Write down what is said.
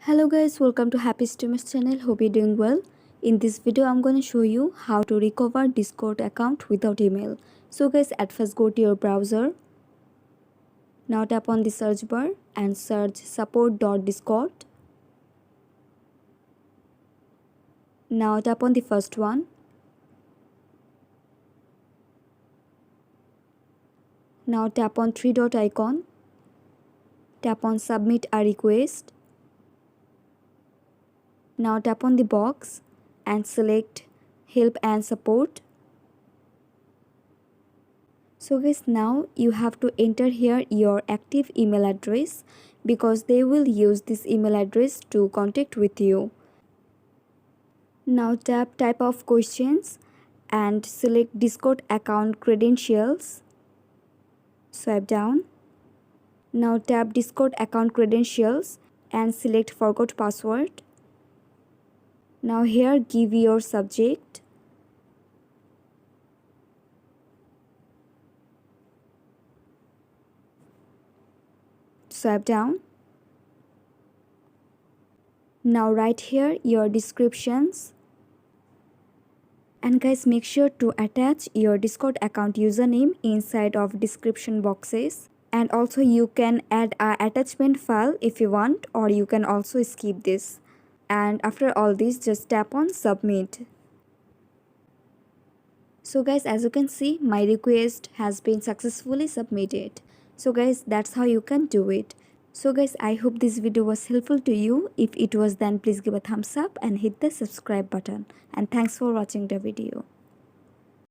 Hello guys, welcome to Happy Streamers channel. Hope you're doing well. In this video I'm going to show you how to recover Discord account without email. So guys, at first go to your browser. Now tap on the search bar and search support.discord. Now tap on the first one. Now tap on three dot icon. Tap on submit a request. Now tap on the box and select help and support. So guys, now you have to enter here your active email address because they will use this email address to contact with you. Now tap type of questions and select Discord account credentials. Swipe down. Now tap Discord account credentials and select forgot password. Now here give your subject. Swipe down. Now write here your descriptions. And guys, make sure to attach your Discord account username inside of description boxes. And also you can add a attachment file if you want, or you can also skip this. And after all this, just tap on submit. So guys, as you can see, my request has been successfully submitted. So guys, that's how you can do it. So guys, I hope this video was helpful to you. If it was, then please give a thumbs up and hit the subscribe button. And thanks for watching the video.